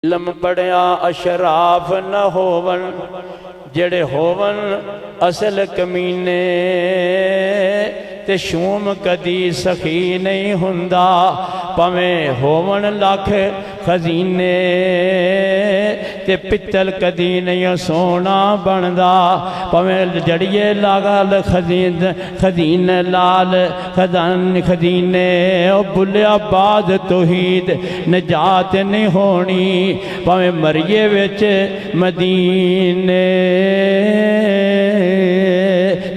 علم پڑھیا اشراف نہ ہوون جڑے ہوون اصل کمینے تے شوم کدی سخی نہیں ہوندا پویں ہون لکھ خزینے تے پتل کدی نہیں سونا بندا پویں جڑیے لال خزین لال خزینے او بھلیا بعد توحید نجات نہیں ہونی پویں مریے وچ مدینے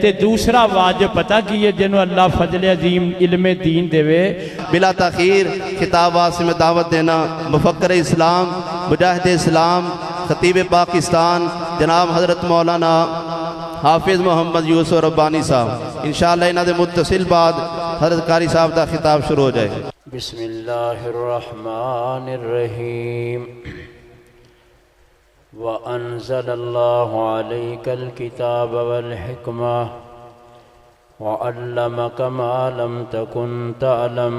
تے دوسرا واجب پتہ کیے جنہوں اللہ فضل عظیم علم دین دے وے بلا تاخیر خطاب واسطے میں دعوت دینا مفکر اسلام مجاہد اسلام خطیب پاکستان جناب حضرت مولانا حافظ محمد یوسف ربانی صاحب انشاءاللہ انہاں دے متصل بعد حضرت قاری صاحب دا خطاب شروع ہو جائے. بسم اللہ الرحمن الرحیم وَأَنزَلَ اللَّهُ عَلَيْكَ الْكِتَابَ وَالْحِكْمَةَ وَعَلَّمَكَ مَا لَمْ تَكُنْ تَعْلَمْ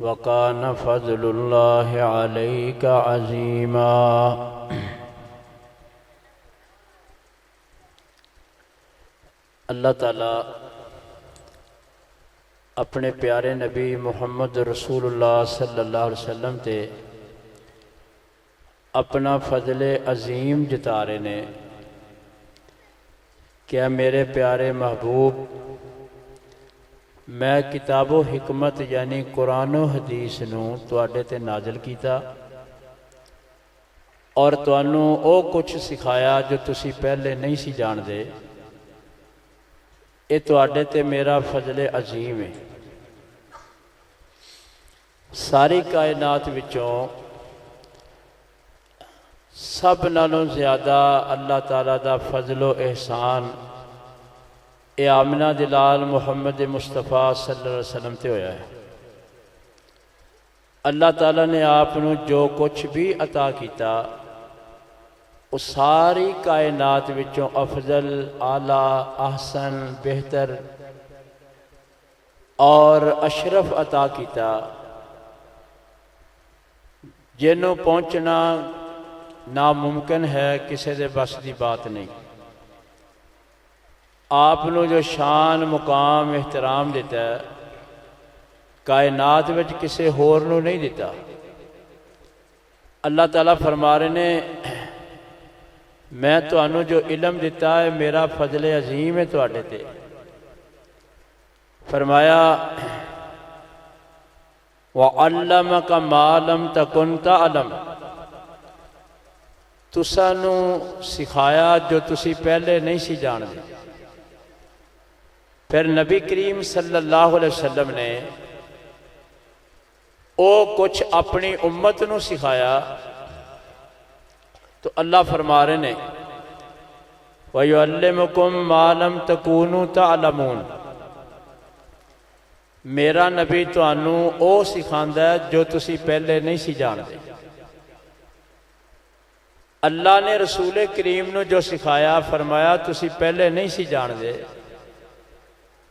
وَكَانَ فَضْلُ اللَّهِ عَلَيْكَ عَظِيمًا. اللہ تعالیٰ اپنے پیارے نبی محمد رسول اللہ صلی اللہ علیہ وسلم تے اپنا فضل عظیم جتا رہے نے. کیا میرے پیارے محبوب میں کتاب و حکمت یعنی قرآن و حدیث نو تواڈے تے نازل کیتا اور تانوں او کچھ سکھایا جو تسی پہلے نہیں سی جان دے. اے تواڈے تے میرا فضل عظیم ہے. ساری کائنات وچوں سب نالوں زیادہ اللہ تعالیٰ دا فضل و احسان اے آمنہ دلال محمد مصطفیٰ صلی اللہ علیہ وسلم تے ہویا ہے. اللہ تعالیٰ نے آپ نو جو کچھ بھی عطا کیتا وہ ساری کائنات وچوں افضل اعلیٰ احسن بہتر اور اشرف عطا کیتا جنوں پہنچنا ناممکن ہے کسی دے بس دی بات نہیں. آپ نو جو شان مقام احترام دیتا ہے کائنات وچ کسی ہور نو نہیں دیتا. اللہ تعالیٰ فرما رہے نے میں تانوں جو علم دیتا ہے میرا فضل عظیم ہے تواڈے تے. فرمایا وَعَلَّمَكَ مَا لَمْ تَكُنْ تَعْلَمْ تسانو سکھایا جو تسی پہلے نہیں سی جان دے. پھر نبی کریم صلی اللہ علیہ وسلم نے او کچھ اپنی امت نو سکھایا تو اللہ فرما رہے نے وَيُعَلِّمُكُمْ مَا لَمْ تَكُونُوا تَعْلَمُونَ میرا نبی تانوں او سکھاندا ہے جو تسی پہلے نہیں سی جان دے. اللہ نے رسول کریم نو جو سکھایا فرمایا تسی پہلے نہیں سی جان دے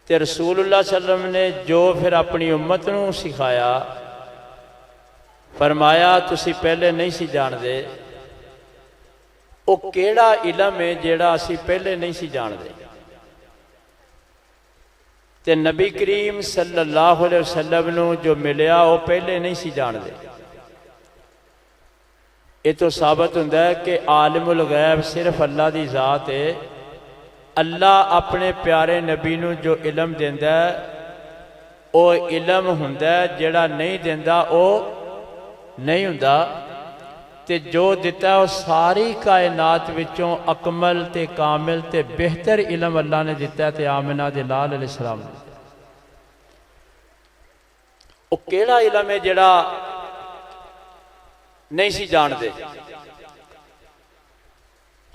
تے رسول اللہ صلی اللہ علیہ وسلم نے جو پھر اپنی امت نو سکھایا فرمایا تسی پہلے نہیں سی جان دے. او کیڑا علم ہے جیڑا اسی پہلے نہیں سی جان دے. تے نبی کریم صلی اللہ علیہ وسلم نو جو ملیا وہ پہلے نہیں سی جان دے. یہ تو ثابت ہوتا ہے کہ عالم الغیب صرف اللہ دی ذات ہے. اللہ اپنے پیارے نبی نو جو علم دیندا ہے وہ علم ہوندا ہے جڑا نہیں دیندا وہ نہیں ہوندا. تے جو دیتا ہے وہ ساری کائنات وچوں اکمل تے کامل تے بہتر علم اللہ نے دیتا ہے تے آمنہ دلال علیہ السلام نے. وہ کیڑا علم ہے جڑا نہیں سی جان دے.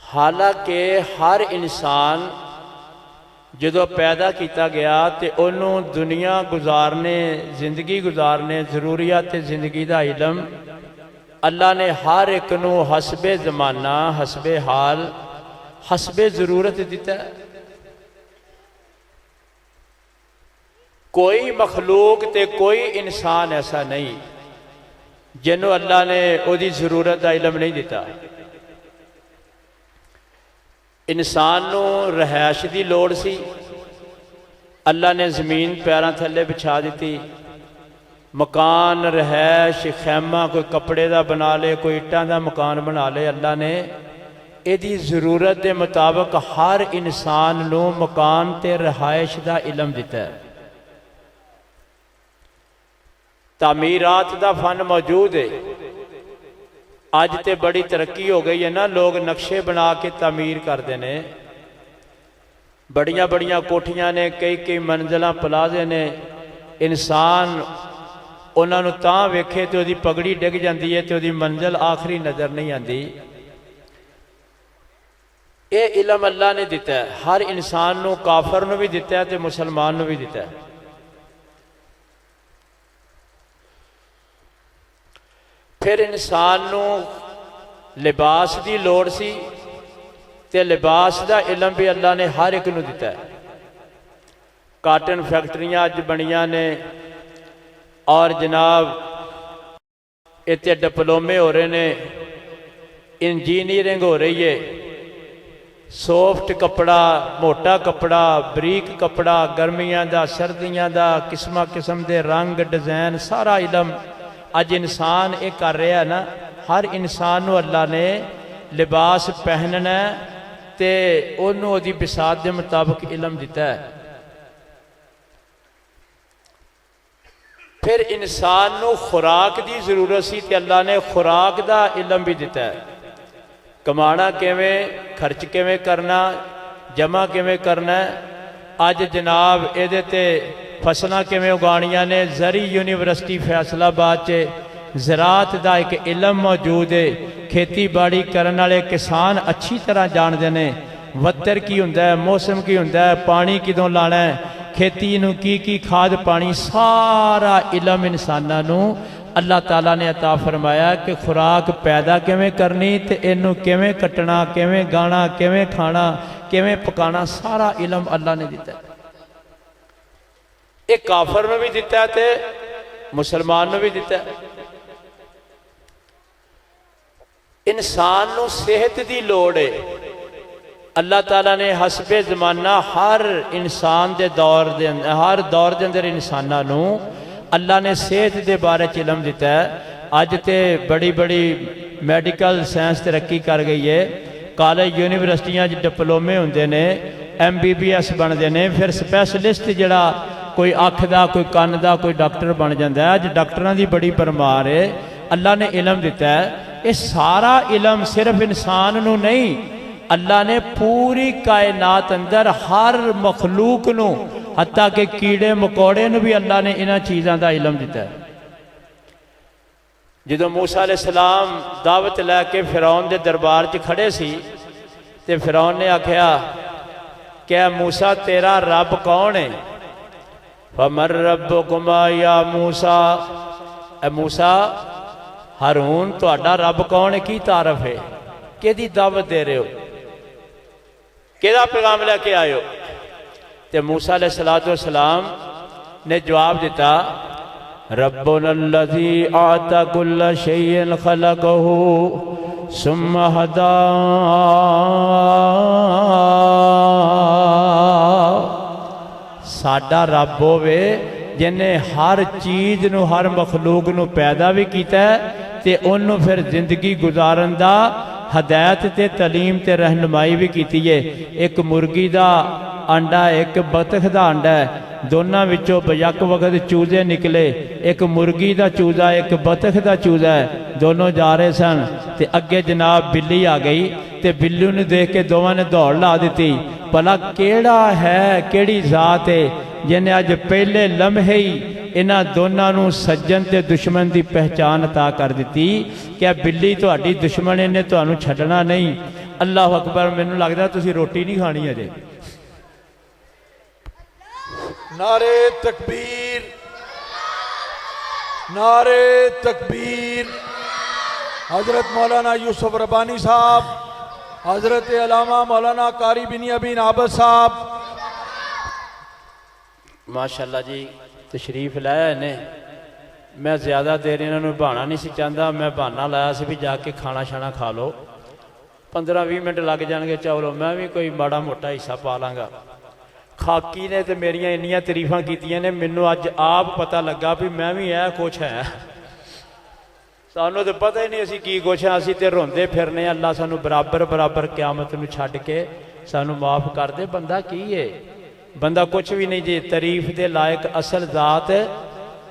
حالانکہ ہر انسان جدو پیدا کیتا گیا تے انہوں دنیا گزارنے زندگی گزارنے ضروریات زندگی دا علم اللہ نے ہر ایک نو حسب زمانہ حسب حال حسب ضرورت دیتا ہے. کوئی مخلوق تے کوئی انسان ایسا نہیں جنہوں اللہ نے وہ دی ضرورت دا علم نہیں دیتا۔ انسان نو رہائش دی لوڑ سی، اللہ نے زمین پیراں تھلے بچھا دیتی، مکان رہائش خیمہ کوئی کپڑے دا بنا لے، کوئی اٹاں دا مکان بنا لے۔ اللہ نے اے دی ضرورت دے مطابق ہر انسان نو مکان تے رہائش دا علم دیتا ہے۔ تعمیرات دا فن موجود ہے، اج تے بڑی ترقی ہو گئی ہے نا، لوگ نقشے بنا کے تعمیر کردے نے، بڑیاں بڑیاں کوٹھیاں نے، کئی منزلاں پلازے نے، انسان انہاں نو تاں ویکھے تے دی پگڑی ڈگ جاندی ہے تے دی منزل آخری نظر نہیں آندی۔ اے علم اللہ نے دیتا ہے، ہر انسان نو، کافر نو بھی دیتا ہے تے مسلمان نو بھی دیتا ہے۔ پھر انسان نو لباس دی لوڑ سی تے لباس دا علم بھی اللہ نے ہر ایک نو دیتا ہے۔ کاٹن فیکٹریاں اج بنیاں نے اور جناب اتنے ڈپلومے ہو رہے نے، انجینئرنگ ہو رہی ہے، سافٹ کپڑا، موٹا کپڑا، بریک کپڑا، گرمیاں دا، سردیاں دا، قسم دے رنگ ڈیزائن، سارا علم اج انسان ایک کر رہا ہے نا۔ ہر انسان نو اللہ نے لباس پہننا ہے تے انہوں دی بساط دے مطابق علم دیتا ہے۔ پھر انسان نو خوراک دی ضرورت سی تے اللہ نے خوراک دا علم بھی دیتا ہے۔ کمانا کیویں، خرچ کیویں کرنا، جمع کیویں کرنا ہے۔ اج جناب ایدے تے فصلاں کیویں اگانیاں نے، زرعی یونیورسٹی فیصلہ آباد زراعت دا ایک علم موجود ہے۔ کھیتی باڑی کرن والے کسان اچھی طرح جان دینے، وتر کی ہوندا ہے، موسم کی ہوندا ہے، پانی کدوں لانا ہے، کھیتی نو کی کھاد پانی، سارا علم انساناں نو اللہ تعالیٰ نے عطا فرمایا کہ خوراک پیدا کیویں کرنی تے اینو کیویں کٹنا، کیویں گانا، کیویں کھانا، کیویں پکانا، سارا علم اللہ نے دیتا ہے۔ ایک کافر نو بھی دیتا ہے تے مسلمان نو بھی دیتا ہے۔ انسان نو صحت دی لوڑ ہے، اللہ تعالیٰ نے حسب زمانہ ہر انسان دے دور دے اندر، ہر دور دے اندر انساناں نو اللہ نے صحت دے بارے علم دیتا ہے۔ اج تے بڑی بڑی میڈیکل سائنس ترقی کر گئی ہے، کالج یونیورسٹیاں ڈپلومے ہوندے نے، MBBS بندے نے، پھر سپیشلسٹ جڑا کوئی اکھ دا، کوئی کان دا، کوئی ڈاکٹر بن جاندہ ہے۔ اج ڈاکٹراں دی بڑی پرمار ہے، اللہ نے علم دیتا ہے۔ یہ سارا علم صرف انسان نو نہیں، اللہ نے پوری کائنات اندر ہر مخلوق نو، حتیٰ کہ کیڑے مکوڑے نو بھی اللہ نے انہاں چیزاں دا علم دیتا ہے۔ جدو موسیٰ علیہ السلام دعوت لے کے فرعون دے دربار چ کھڑے سی تے فرعون نے آکھیا کہ موسیٰ تیرا رب کون ہے؟ فَمَن رَبُّكُمَا یا موسیٰ، اے موسیٰ ہارون تہاڈا رب کون ہے، کی تعارف ہے، کیدی دعوت دے رہے ہو، کیدا پیغام لے کے آئے ہو؟ تے موسیٰ علیہ السلام نے جواب دیتا، ربنا الذی اعطى كل شيء خلقه ثم هدى، ساڈا رب ہوے جنہیں ہر چیز نو، ہر مخلوق نو پیدا بھی کیتا ہے تے انہوں پھر زندگی گزارن دا ہدایت تے تعلیم تے رہنمائی بھی کیتی ہے۔ ایک مرغی دا انڈا، ایک بطخ دا انڈا ہے، دونوں وچوں بیک وقت چوزے نکلے، ایک مرغی دا چوزا، ایک بطخ دا چوزا ہے، دونوں جا رہے سن تے اگے جناب بلی آ گئی تے بلی نے دیکھ کے دونوں نے دوڑ لا دیتی، بھلا کیڑا ہے، کیڑی ذات ہے جنہیں اج پہلے لمحے ہی انہاں دونوں نو سجن تے دشمن دی پہچان عطا کر دیتی کہ بلی تہاڈی دشمن نے تہانوں چھڈنا نہیں۔ اللہ اکبر، مینوں لگدا تسی روٹی نہیں کھانی اجے۔ نعرے تکبیر، نعرے تکبیر۔ حضرت مولانا یوسف ربانی صاحب، حضرت علامہ مولانا قاری بنیامین عابد صاحب، ماشاءاللہ جی تشریف لایا نے۔ میں زیادہ دیر انہوں نے بہانا نہیں سی چاہتا، میں بہانا لایا سی بھی جا کے کھانا شانا کھا لو، 15-20 منٹ لگ جان گے، چلو میں بھی کوئی ماڑا موٹا حصہ پا لاں گا۔ خاکی نے تو میریاں انیاں تعریفاں کیتیاں نے، مینوں اج آپ پتہ لگا بھی میں بھی کچھ ہے، سانوں تو پتہ ہی نہیں اسی کی کچھ ہے، اسی تے روندے پھرنے، اللہ سانوں برابر برابر قیامت نوں چھڈ کے سانوں معاف کر دے۔ بندہ کی ہے؟ بندہ کچھ بھی نہیں جی، تعریف دے لائق اصل ذات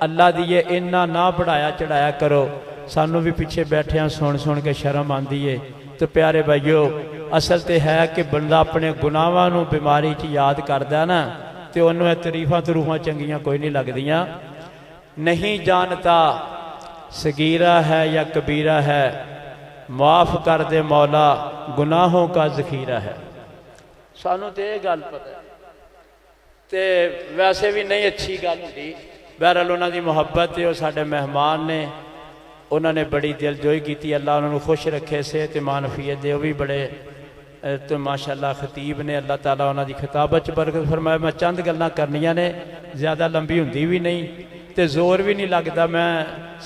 اللہ دی ہے، انہاں نہ بڑھایا چڑھایا کرو۔ سانوں بھی پیچھے بیٹھے ہیں سن کے شرم آندی ہے۔ تو پیارے بھائیو، اصل تے ہے کہ بندہ اپنے گناہاں نوں بیماری چ یاد کردا نا تے انہوں تعریفاں تروفاں چنگیاں کوئی نہیں لگدیاں۔ نہیں جانتا صغیرہ ہے یا کبیرہ ہے، معاف کر دے مولا گناہوں کا ذخیرہ ہے۔ سانوں تے یہ گل پتہ ہے، تے ویسے بھی نہیں اچھی گل ہوندی۔ بہرحال انہاں دی محبت ہے، وہ ساڈے مہمان نے، انہوں نے بڑی دل جوئی کی، اللہ انہوں نے خوش رکھے، صحت ایمان عافیت دے، وہ بھی بڑے تو ماشاءاللہ خطیب نے، اللہ تعالیٰ انہوں دی خطابت برکت فرمائے۔ میں چند گلاں کرنیاں نے، زیادہ لمبی ہوندی بھی نہیں تے زور بھی نہیں لگتا، میں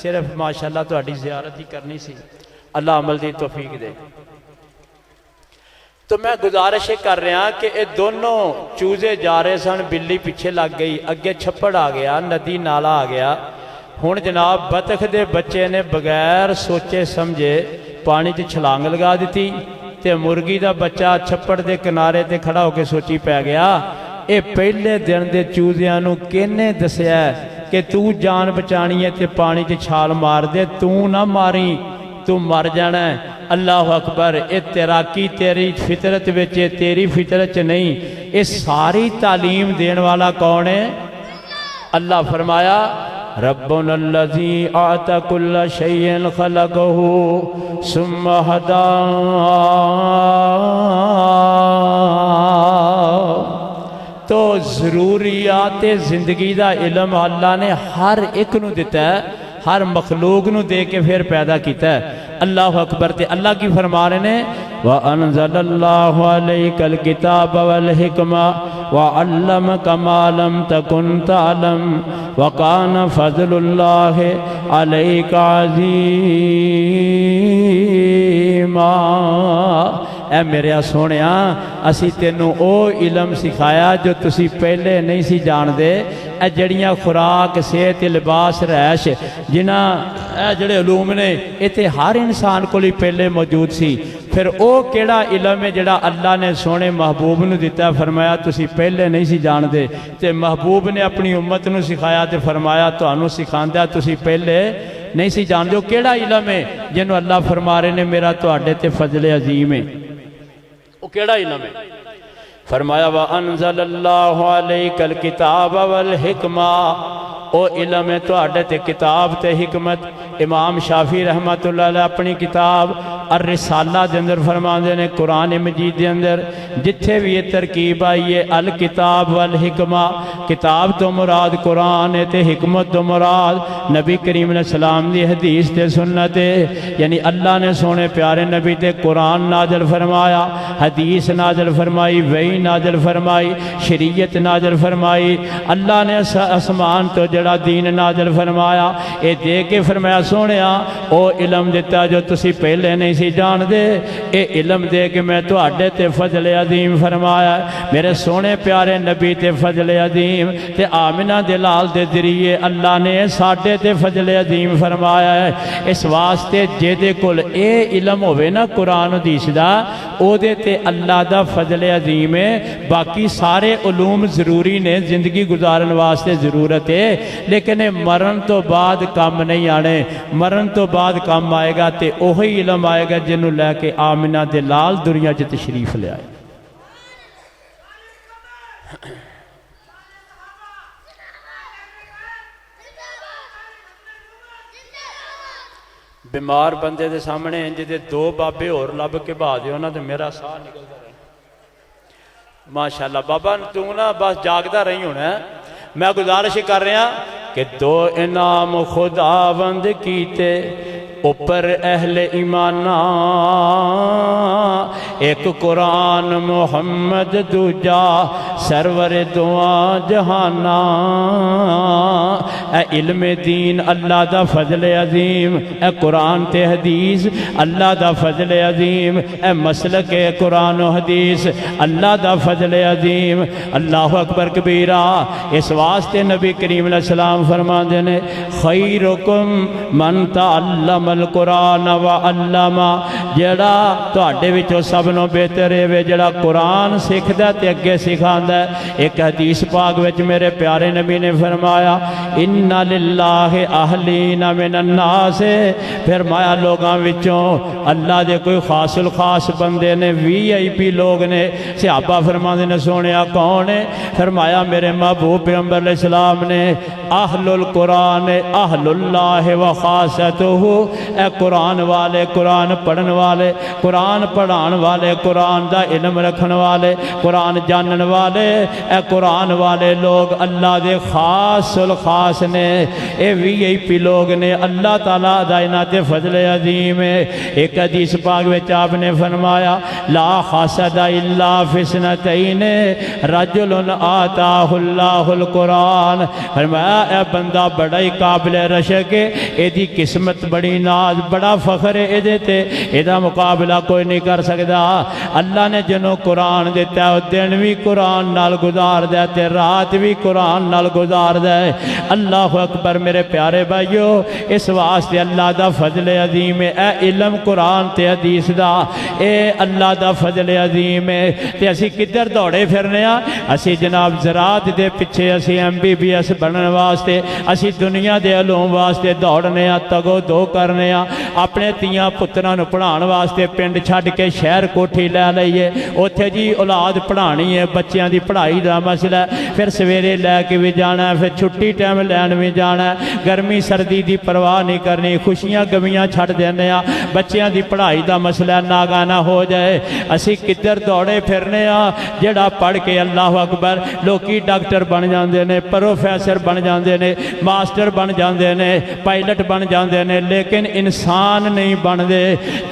صرف ماشاءاللہ تہاڈی زیارت ہی کرنی سی، اللہ عمل دی توفیق دے۔ تو میں گزارش کر رہا کہ یہ دونوں چوزے جا رہے سن، بلی پیچھے لگ گئی، اگے چھپڑ آ گیا، ندی نالا آ گیا۔ ہن جناب بطخ دے بچے نے بغیر سوچے سمجھے پانی تے چھلانگ لگا دیتی، تے مرغی دا بچہ چھپڑ دے کنارے تے کھڑا ہو کے سوچی پہ گیا، اے پہلے دن دے چوزیاں نو کہنے دسیا ہے کہ تو جان بچانی ہے تے پانی تے چھال مار دے، تو نہ ماری، تو مر جانا ہے۔ اللہ اکبر، اے تیراکی تیری فطرت وچے، تیری فطرت نہیں۔ اے ساری تعلیم دین والا کون ہے؟ اللہ فرمایا ربنا الذی اعطى كل شيء خلقه ثم هدى۔ تو ضروریات زندگی دا علم اللہ نے ہر ایک نو دیتا ہے، ہر مخلوق نو دے کے پھر پیدا کیتا ہے۔ اللہ اکبر، تے اللہ کی فرما رہے نے وَأَنزَلَ اللَّهُ عَلَيْكَ الْكِتَابَ وَالْحِكْمَةَ وَعَلَّمَكَ مَا لَمْ تَكُنْ تَعْلَمْ وَكَانَ فَضْلُ اللَّهِ عَلَيْكَ عَظِيمًا۔ اے میرے سونیا، اسی تینوں او علم سکھایا جو تسی پہلے نہیں سی جان دے۔ اے جڑیاں خوراک، صحت، لباس، رہائش، جنہاں اے جڑے علوم نے ایتھے ہر انسان کو لی پہلے موجود سی۔ پھر او کیڑا علم ہے جڑا اللہ نے سونے محبوب نو دیتا، فرمایا تسی پہلے نہیں سی جان دے، تے محبوب نے اپنی امت نو سکھایا تے فرمایا تانوں سکھاندہ تسی پہلے نہیں سی جان دے۔ کیڑا علم ہے جنہوں اللہ فرما رہے نے میرا تواڈے تے فضل عظیم ہے؟ وہ کیڑا علم ہے؟ فرمایا وَأَنزَلَ اللَّهُ عَلَيْكَ الْكِتَابَ وَالْحِكْمَةَ، او علم ہے تواڈے تے کتاب تے حکمت۔ امام شافعی رحمت اللہ علیہ اپنی کتاب الرسالہ دے اندر فرماندے نے، قرآن مجید دے اندر جتھے بھی یہ ترکیب آئی ہے الکتاب والحکمہ، کتاب تو مراد قرآن ہے تے حکمت تو مراد نبی کریم علیہ السلام دی حدیث تے سنت ہے۔ یعنی اللہ نے سونے پیارے نبی تے قرآن نازل فرمایا، حدیث نازل فرمائی، وحی نازل فرمائی، شریعت نازل فرمائی۔ اللہ نے آسمان تو جڑا دین نازل فرمایا، اے دے کے فرمایا سونیا او علم دیتا جو تسی پہلے نہیں سی جان دے، اے علم دے کے میں تو اڈے تے فضل عظیم فرمایا۔ میرے سونے پیارے نبی تے فضل عظیم تے آمنہ دلال دے ذریعے اللہ نے ساڈے تے فضل عظیم فرمایا ہے۔ اس واسطے جے دے کل اے علم ہوئے نا قرآن حدیث دا، او دے تے اللہ دا فضل عظیم ہے۔ باقی سارے علوم ضروری نے، زندگی گزارن واسطے ضرورت ہے، لیکن مرن تو بعد کام نہیں آنے۔ مرن تو بعد کام آئے گا تے اوہی علم آئے گا جنہوں لے کے آمنہ دلال دنیا جے تشریف لے آئے۔ بیمار بندے دے سامنے جدے دو بابے اور لب کے بعد ہونا تو میرا ساہ نکلتا رہے۔ ماشاءاللہ بابا تو نا بس جاگدہ رہی ہونا ہے۔ میں گزارش کر رہا کہ دو انعام خداوند کیتے اوپر اہل ایمانہ، ایک قرآن محمد دوجا سرور دعا جہانا اے علم دین اللہ دا فضل عظیم اے قرآن تے حدیث اللہ دا فضل عظیم اے مسلک قرآن و حدیث اللہ دا فضل عظیم اللہ اکبر کبیرہ اس واسطے نبی کریم علیہ السلام فرما دینے خیرکم من تعلم القرآن و علما جڑا تواڈے وچوں سب نوں بہتر ہے جڑا قرآن سکھدا تے اگے سکھاندا ہے ایک حدیث پاک وچ میرے پیارے نبی نے فرمایا ان للہ اہلین من الناس فرمایا لوگاں وچوں اللہ دے کوئی خاص الخاص بندے نے VIP لوگ نے صحابہ فرماندے نے سونیا کون ہے فرمایا میرے محبوب پیغمبر علیہ السلام نے اہل القرآن اہل اللہ و خاصتہ اے قرآن والے قرآن پڑھن والے قرآن پڑھان والے قرآن دا علم رکھن والے قرآن جانن والے اے قرآن والے لوگ اللہ دے خاص الخاص نے اے VIP لوگ نے اللہ تعالیٰ دا انہاں تے فضل عظیم ہے ایک حدیث پاک وچ آپ نے فرمایا لا حسد الا فی اثنتین رجل آتاہ اللہ القرآن فرمایا اے بندہ بڑا ہی قابل رشک ہے اے دی قسمت بڑی ناز بڑا فخر ہے اے تے اے دا مقابلہ کوئی نہیں کر سکدا اللہ نے جنوں قرآن دیتا ہے دن بھی قرآن نال گزار دے تے رات بھی قرآن نال گزار دے اللہ اکبر میرے پیارے بھائیو اس واسطے اللہ دا فضل عظیم ہے اے علم قرآن تے حدیث دا اے اللہ دا فضل عظیم ہے تے اسی کدھر دوڑے پھرنے ہاں اسی جناب زراعت دے پیچھے اسی MBBS بنن واسطے اسی دنیا دے علوم واسطے دوڑنے ہاں تگو دو کرنے ہاں اپنے تیاں پتراں نوں پڑھان واسطے پنڈ چھڈ کے شہر کوٹھی لے لئیے اوتھے جی اولاد پڑھانی ہے بچیاں دی پڑھائی دا مسئلہ ہے پھر سویرے لے کے بھی جانا ہے پھر چھٹی ٹائم لین بھی جانا ہے گرمی سردی دی پرواہ نہیں کرنی خوشیاں گمیاں چھڈ دینے ہاں بچیاں دی پڑھائی دا مسئلہ ناگانا ہو جائے اسی کدھر دوڑے پھرنے ہاں جڑا پڑھ کے اللہ اکبر لوکی ڈاکٹر بن جاندے نے پروفیسر بن جاندے نے ماسٹر بن جاندے نے پائلٹ بن جاندے نے لیکن انسان نہیں بن دے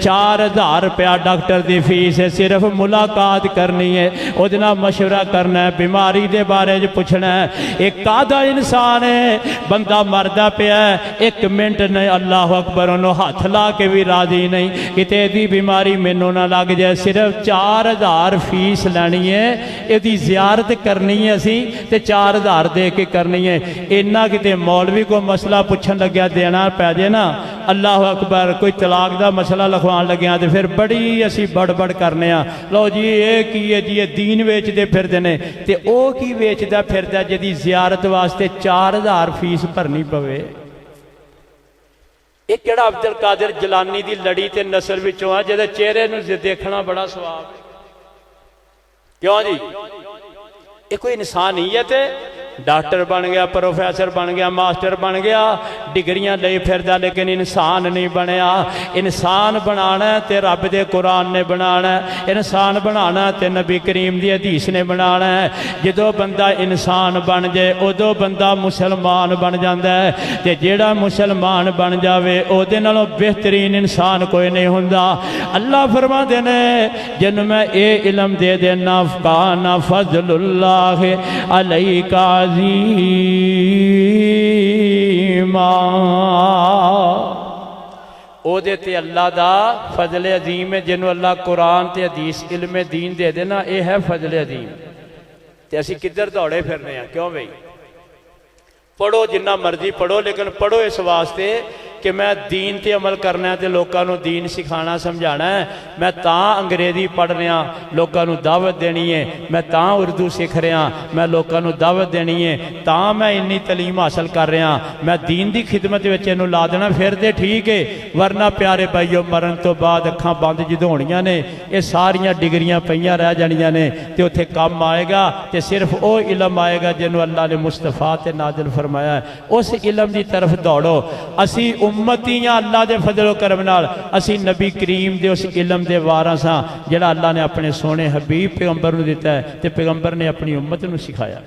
4000 روپیہ ڈاکٹر دی فیس ہے صرف ملاقات کرنی ہے ادنا مشورہ کرنا ہے بیماری دے بارے جو پوچھنا ہے ایک آدھا انسان ہے بندہ مردہ پہ ہے ایک منٹ نہیں اللہ اکبر انہوں ہاتھ لا کے بھی راضی نہیں کہ تیری بیماری مینوں نہ لگ جائے صرف 4000 فیس لینی ہے یہ زیارت کرنی ہے اسی تے 4000 دے کے کرنی ہے اینا کتے مولوی کو مسئلہ پوچھن لگیا دینا پہ جے نا اللہ اکبر کوئی طلاق دا مسئلہ لکھوان لگیا تے پھر بڑی اسی بڑ بڑ کرنے ہاں لو جی اے کی ہے جی یہ دین ویچ دے پھر دینے تے او کی ویچ دا پھر دا جدی زیارت واسطے 4000 فیس بھرنی پوے ایک کیڑا عبدالقادر جلانی دی لڑی تے نسل وچوں ہے جدے چہرے نو دیکھنا بڑا ثواب ہے کیوں جی یہ کوئی انسانیت ہے ڈاکٹر بن گیا پروفیسر بن گیا ماسٹر بن گیا ڈگریاں لے پھردا لیکن انسان نہیں بنیا انسان بنانا تے رب دے قرآن نے بنانا انسان بنانا تے نبی کریم دی حدیث نے بنانا ہے جدو بندہ انسان بن جائے ادو بندہ مسلمان بن جاندہ ہے تے جیڑا مسلمان بن جاوے او دے نالوں بہترین انسان کوئی نہیں ہوندا اللہ فرما دینے جن میں اے علم دے دینا کان فضل اللہ علیکا او دیتے اللہ دا فضل عظیم ہے جنہوں اللہ قرآن تے حدیث علم دین دے دینا اے ہے فضل عظیم تے اسی کدھر دوڑے پھرنے ہیں کیوں بھئی پڑھو جنہ مرضی پڑھو لیکن پڑھو اس واسطے کہ میں دین تے عمل کرنا ہے تے لوکاں نو دین سکھانا سمجھانا ہے میں تاں انگریزی پڑھ رہا لوکاں نو دعوت دینی ہے میں تاں اردو سکھ رہا میں لوکاں نو دعوت دینی ہے تاں میں انی تعلیم حاصل کر رہا میں دین دی خدمت وچ اینو لا دینا پھر تے ٹھیک ہے ورنہ پیارے بھائیو مرن تو بعد اکھاں بند جدھونیاں نے یہ ساریاں ڈگریاں پئیاں رہ جانیاں نے تے اوتھے کام آئے گا تے صرف او علم آئے گا جنوں اللہ نے مصطفیٰ تے نازل فرمایا ہے اس علم دی طرف دوڑو اسی امتیاں اللہ دے فضل و کرم نال اسی نبی کریم دے اس علم دے وارثاں جڑا اللہ نے اپنے سونے حبیب پیغمبر نو دیتا ہے تے پیغمبر نے اپنی امت نو سکھایا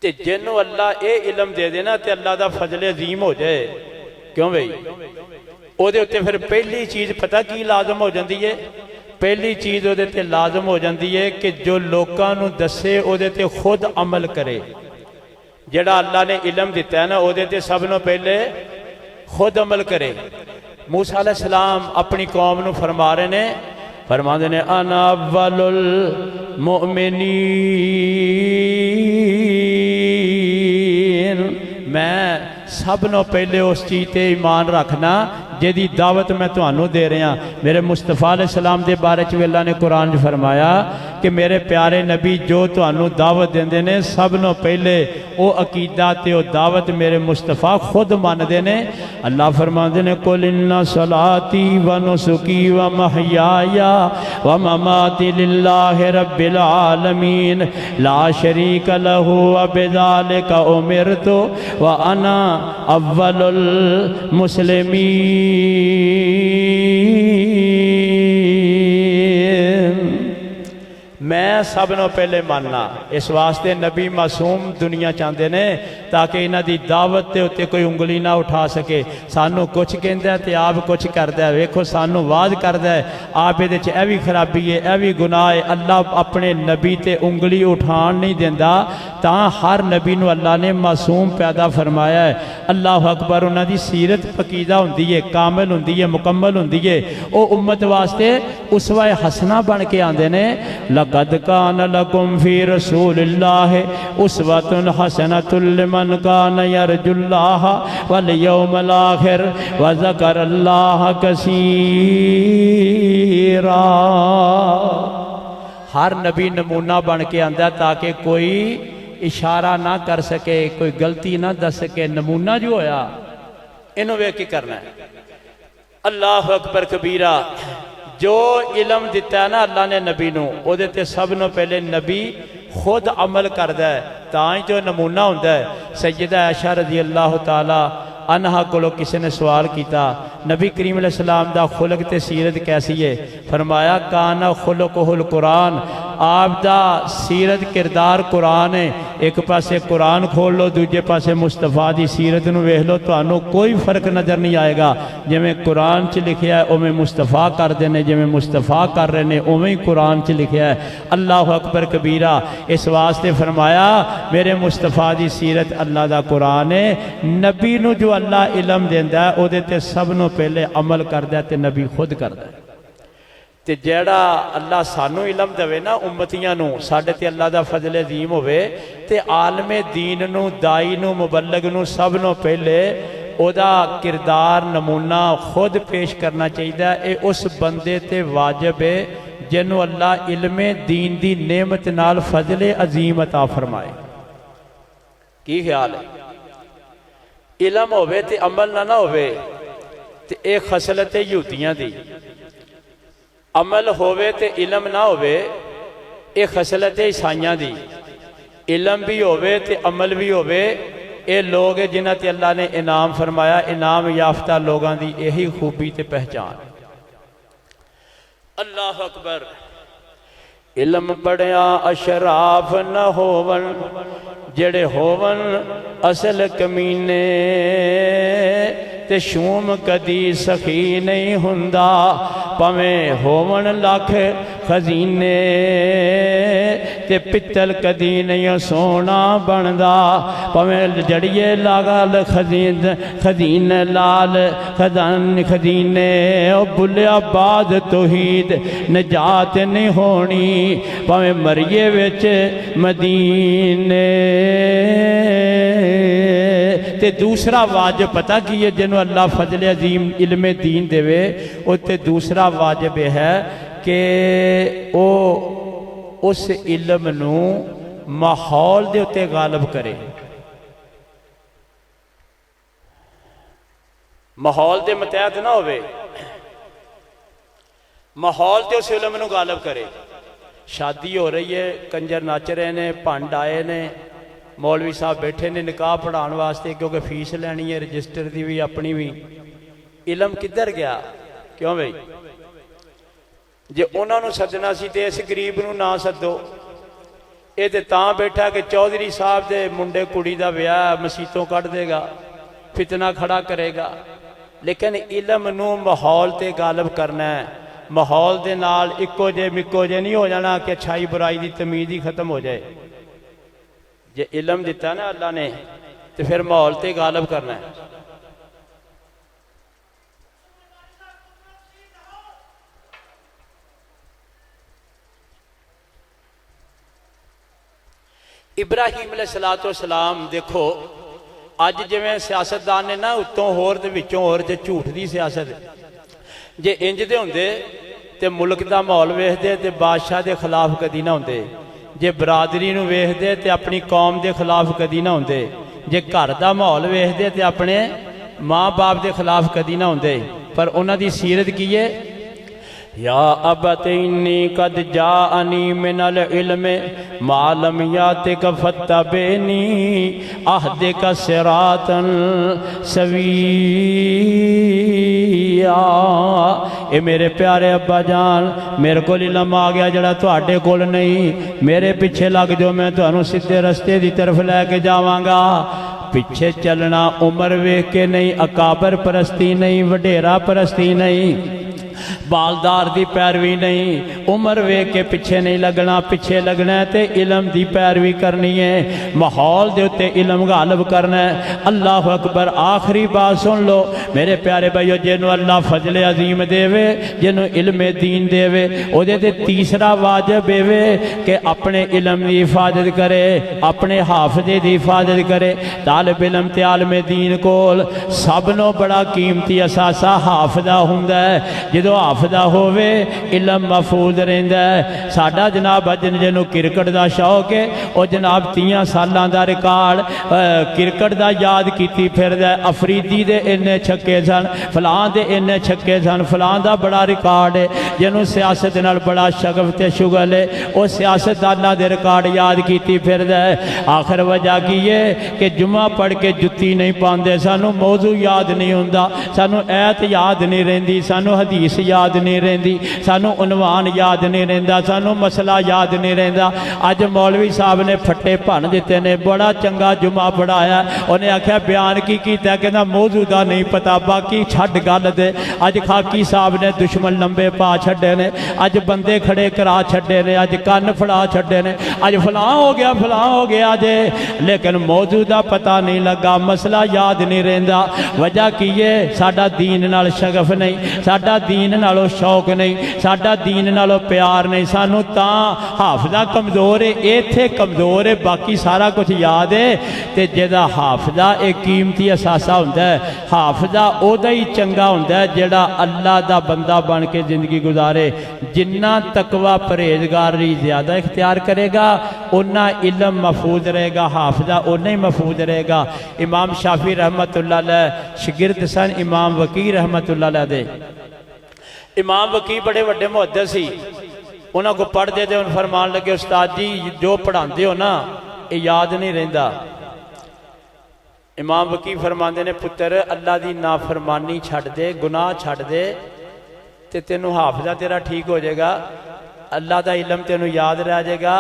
تے جنوں اللہ اے علم دے دینا تے اللہ دا فضل عظیم ہو جائے کیوں بھائی وہ پھر پہلی چیز پتہ کی لازم ہو جاتی ہے؟ پہلی چیز وہ لازم ہو جاتی ہے کہ جو لوگوں نو دسے وہ خود عمل کرے. جڑا اللہ نے علم دیتا ہے نا وہ سب نو پہلے خود عمل کرے. موسیٰ علیہ السلام اپنی قوم نو فرما رہے نے، فرما دے نے انا اول المؤمنین، میں سب نو پہلے اس چیز تے ایمان رکھنا جیدی دعوت میں تانوں دے رہے ہیں. میرے مصطفیٰ علیہ السلام دے بارے چ اللہ نے قرآن فرمایا کہ میرے پیارے نبی جو تانوں دعوت دیندے نے سب نو پہلے او عقیدہ تے او دعوت میرے مصطفیٰ خود ماندے نے. اللہ فرماندے نے قل ان صلاتی و نسکی و محیایا و مماتی للہ رب العالمین لا شریک لہ و بذالک امرت و انا اول المسلمین. میں سب نو پہلے ماننا. اس واسطے نبی معصوم دنیا چاہتے نے تاکہ انہاں دی دعوت تے اتے کوئی انگلی نہ اٹھا سکے. سانو کچھ کہندا ہے تے آپ کچھ کردا ہے. ویکھو سانو واز کردا ہے آپ دے اے وی خرابی ہے اے وی گناہ ہے. اللہ اپنے نبی تے انگلی اٹھان نہیں دیندا. تاں ہر نبی نو اللہ نے معصوم پیدا فرمایا ہے. اللہ اکبر. انہاں دی سیرت پکیدہ ہوندی ہے، کامل ہوندی ہے، مکمل ہوندی ہے. او امت واسطے اسوہ حسنہ بن کے آندے نے. لقد کان لکم فی رسول اللہ اسوۃ حسنۃ لمن کان یرجو اللہ والیوم الآخر وذکر اللہ کثیرا. ہر نبی نمونہ بن کے آندا تاکہ کوئی اشارہ نہ کر سکے، کوئی غلطی نہ دس سکے. نمونہ جو ہویا انہوں ویکھ کے کرنا ہے. اللہ اکبر کبیرہ. جو علم دیتا ہے نا اللہ نے نبی نو او دیتے سب نو پہلے نبی خود عمل کردا ہے. تاں جو نمونہ ہوندہ ہے. سیدہ عائشہ رضی اللہ تعالی عنہا کو لوگ کسی نے سوال کیتا نبی کریم علیہ السلام دا خلق تے سیرت کیسی ہے؟ فرمایا کانا خلقہ القرآن. آپ دا سیرت کردار قرآن ہے. ایک پاسے قرآن کھول لو دوجے پاسے مصطفیٰ دی سیرت نو ویکھ لو تو انو کوئی فرق نظر نہیں آئے گا. جویں قرآن چ لکھیا ہے اوویں مصطفیٰ کر دے نے، جویں مصطفیٰ کر رہے نے اوویں قرآن چ لکھیا ہے. اللہ اکبر کبیرہ. اس واسطے فرمایا میرے مصطفیٰ دی سیرت اللہ دا قرآن ہے. نبی نو جو اللہ علم دیندا ہے او دے تے سب نو پہلے عمل کردا ہے تے نبی خود کردا ہے. تے جیڑا اللہ سانو علم دے نا امتیاں نو ساڈے تے اللہ دا فضل عظیم ہوئے تے عالم دین نو دائی نو مبلغ نو سب نو پہلے او دا کردار نمونہ خود پیش کرنا چاہیے. اے اس بندے تے واجب ہے جنو اللہ علم دین دی نعمت نال فضل عظیم عطا فرمائے. کی خیال ہے؟ علم ہوئے تے عمل نہ ہوئے تے ایک خصلت یہودیاں دی. عمل ہوئے تے علم نہ ہوئے ایک خصلت عیسائیاں دی. علم بھی ہوئے تے عمل بھی ہوئے اے لوگ جنہاں تے اللہ نے انعام فرمایا. انعام یافتہ لوگاں دی یہی خوبی تے پہچان. اللہ اکبر. علم پڑھیا اشراف نہ ہوون جڑے ہوون اصل کمینے تے شوم کدی سخی نہیں ہوندا پویں ہون لکھ خزینے تے پتل کدی نہیں سونا بندا پویں جڑیے لال خزین لال خزینے او بلیا بعد توحید نجات نہیں ہونی پویں مریے وچ مدینے. تے دوسرا واجب پتہ کیے جنہوں اللہ فضل عظیم علم دین دے وے او تے دوسرا واجب ہے کہ او اس علم نو ماحول دے اتے غالب کرے. ماحول دے متحد نہ ہوئے ماحول دے اس علم نو غالب کرے. شادی ہو رہی ہے کنجر ناچ رہے نے پانڈ آئے نے مولوی صاحب بیٹھے نے نکاح پڑھان واسطے کیونکہ فیس لینی ہے رجسٹر دی بھی اپنی بھی. علم کدھر گیا؟ کیوں بھئی جے انہوں نے سدنا سی تے اس غریب نو نہ سدو. اے تے تاں بیٹھا کہ چودھری صاحب دے منڈے کڑی دا بیاہ مسیتوں کٹ دے گا فتنہ کھڑا کرے گا. لیکن علم نو ماحول تے غالب کرنا ہے ماحول دے نال اکو جے مکو جے نہیں ہو جانا کہ اچھائی برائی دی تمیز ہی ختم ہو جائے جے علم دیتا نا اللہ نے تو پھر ماحول تے غالب کرنا ہے ابراہیم علیہ السلام دیکھو اج جویں سیاستدان نے نا اتوں ہور تے وچوں ہور جے جھوٹ دی سیاست جے انج دے ہوندے تے ملک دا ماحول ویکھدے تے بادشاہ دے خلاف کدی نہ ہوندے جے برادری نو ویکھدے تے اپنی قوم دے خلاف کدی نہ ہوندے جے گھر دا ماحول ویکھدے تے اپنے ماں باپ دے خلاف کدی نہ ہوندے پر انہاں دی سیرت کی ہے یا ابت انی قد جاءنی من العلم ما لم یاتک فتبعنی اہدک صراطا سویا اے میرے پیارے ابا جان میرے کو علم آ گیا جڑا تواڈے کول نہیں میرے پیچھے لگ جو میں تانوں سیدھے رستے دی طرف لے کے جاواں گا پیچھے چلنا عمر ویکھ کے نہیں اکابر پرستی نہیں وڈیرا پرستی نہیں بالدار دی پیروی نہیں عمر ویکھ کے پیچھے نہیں لگنا پیچھے لگنا ہے تے علم دی پیروی کرنی ہے ماحول دے تے علم غالب کرنا ہے اللہ اکبر آخری بات سن لو میرے پیارے بھائیو جنوں اللہ فضل عظیم دے وے جنوں علم دین دے وے او دے تے تیسرا واجب اے وے کہ اپنے علم دی حفاظت کرے اپنے حافظے دی حفاظت کرے طالب علم تے عالم دین کول سب نو بڑا قیمتی اثاثہ حافظہ ہوندا ہے جدو حافظہ ہووے علم محفوظ رہندا ہے ساڈا جناب جنوں کرکٹ دا شوق ہے او جناب 30 سالاں دا ریکارڈ کرکٹ دا یاد کیتی پھردا ہے افریدی دے اننے چھکے سن فلاں دے اننے چھکے سن فلاں دا بڑا ریکارڈ ہے جنوں سیاست نال بڑا شغف تے شغل ہے او سیاستداناں دے ریکارڈ یاد کیتی پھردا ہے آخر وجہ کی ہے کہ جمعہ پڑھ کے جتی نہیں پاندے سانو موضوع یاد نہیں ہوندا سانو ایت یاد نہیں رہندی سانو حدیث یاد نہیں رہندی سانو عنوان یاد نہیں رہندا سانو مسئلہ یاد نہیں رہندا اج مولوی صاحب نے پھٹے بھن دیتے نے بڑا چنگا جمعہ پڑھایا انہیں آکھیا بیان کی کیتا کہندا موضوع دا نہیں پتا باقی چھڈ گل دے اج خاکی صاحب نے دشمن لمبے پا چھڈے نے اج بندے کھڑے کرا چھڈے نے اج کن پھڑا چھڈے نے اج فلاں ہو گیا جے لیکن موضوع دا پتہ نہیں لگا مسئلہ یاد نہیں رہندا وجہ کی ہے ساڈا دین نال شغف نہیں ساڈا دین نالو شوق نہیں ساڈا دین نالو پیار نہیں سانو تاں حافظہ کمزور ہے ایتھے کمزور ہے باقی سارا کچھ یاد ہے تے جدا حافظہ ایک قیمتی اثاثہ ہوندا ہے حافظہ او دا ہی چنگا ہوندا ہے جڑا اللہ دا بندہ بن کے زندگی گزارے جنہ تقوی پرہیزگاری زیادہ اختیار کرے گا اتنا علم محفوظ رہے گا حافظہ اتنا ہی محفوظ رہے گا امام شافعی رحمت اللہ علیہ شگرد سن امام وکیع رحمت اللہ علیہ دے امام وکیع بڑے وڈے محدث سی انہاں کو پڑھ دے ان فرمان لگے استاد جی جو پڑھاندے ہو نا یہ یاد نہیں رہندا امام وکیع فرماندے نے پتر اللہ دی نافرمانی چھڑ دے گناہ چھڑ دے تے تینوں حافظہ تیرا ٹھیک ہو جائے گا اللہ دا علم تینوں یاد رہ جائے گا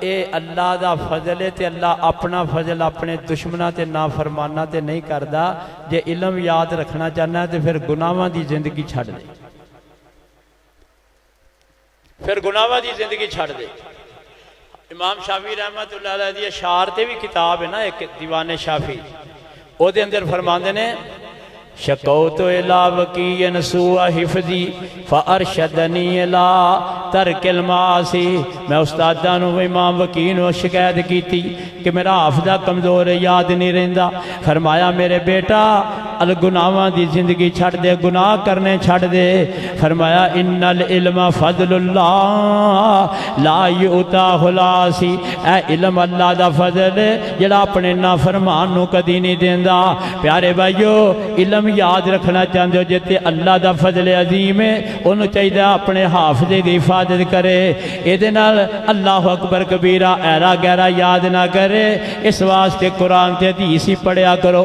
اے اللہ دا فضل ہے تے اللہ اپنا فضل اپنے دشمنہ تے نافرمانہ تے نہیں کردا جے علم یاد رکھنا چاہنا ہے تے پھر گناہاں دی زندگی چھڑ دے پھر گناہاں دی زندگی چھڑ دے امام شافعی رحمت اللہ علیہ دی اشعار تے بھی کتاب ہے نا ایک دیوان شافعی او دے اندر فرماندے نے شکوت الى وکیع سوء حفظی فارشدنی الى ترک المعاصی میں استادانو امام وکیع نو شکایت کیتی کہ میرا حافظہ کمزور ہے یاد نہیں رہندا فرمایا میرے بیٹا الگناہاں دی زندگی چھڑ دے گناہ کرنے چھڑ دے فرمایا ان العلم فضل اللہ لا یؤتاہ العاصی اے علم اللہ دا فضل جڑا اپنے نافرمان نو کدی نہیں دیندا پیارے بھائیو علم یاد رکھنا چاہتے ہو جتے اللہ دا فضل عظیم ہے انہوں چاہیے اپنے حافظے دی حفاظت کرے ایدے نال اللہ اکبر کبیرہ ایرا گہرا یاد نہ کرے اس واسطے قرآن تے حدیث ہی پڑھیا کرو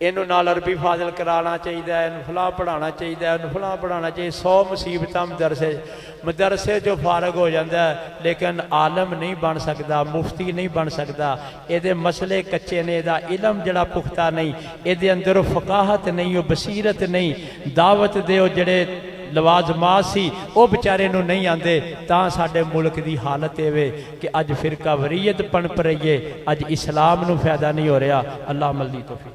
ਇਹਨੂੰ ਨਾਲ ਅਰਬੀ ਫਾਜ਼ਲ ਕਰਾਉਣਾ ਚਾਹੀਦਾ, ਇਹਨੂੰ ਫਲਾਂ ਪੜ੍ਹਾਉਣਾ ਚਾਹੀਦਾ, ਇਹਨੂੰ ਫਲਾਂ ਪੜ੍ਹਾਉਣਾ ਚਾਹੀਦਾ। 100 ਮੁਸੀਬਤਾਂ ਮਦਰਸੇ 'ਚੋਂ ਫਾਰਗ ਹੋ ਜਾਂਦਾ ਲੇਕਿਨ ਆਲਮ ਨਹੀਂ ਬਣ ਸਕਦਾ, ਮੁਫਤੀ ਨਹੀਂ ਬਣ ਸਕਦਾ। ਇਹਦੇ ਮਸਲੇ ਕੱਚੇ ਨੇ, ਇਹਦਾ ਇਲਮ ਜਿਹੜਾ ਪੁਖਤਾ ਨਹੀਂ, ਇਹਦੇ ਅੰਦਰ ਉਹ ਫਕਾਹਤ ਨਹੀਂ, ਉਹ ਬਸੀਰਤ ਨਹੀਂ। ਦਾਵਤ ਦੇ ਉਹ ਜਿਹੜੇ ਲਵਾਜ਼ਮਾਤ ਸੀ ਉਹ ਵਿਚਾਰੇ ਨੂੰ ਨਹੀਂ ਆਉਂਦੇ। ਤਾਂ ਸਾਡੇ ਮੁਲਕ ਦੀ ਹਾਲਤ ਇਹ ਵੇ ਕਿ ਅੱਜ ਫਿਰਕਾ ਵਰੀਅਤ ਪਣਪ ਰਹੀ ਹੈ, ਅੱਜ ਇਸਲਾਮ ਨੂੰ ਫਾਇਦਾ ਨਹੀਂ ਹੋ ਰਿਹਾ। ਅੱਲਾਹ ਅਮਲ ਦੀ ਤੌਫੀਕ।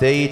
23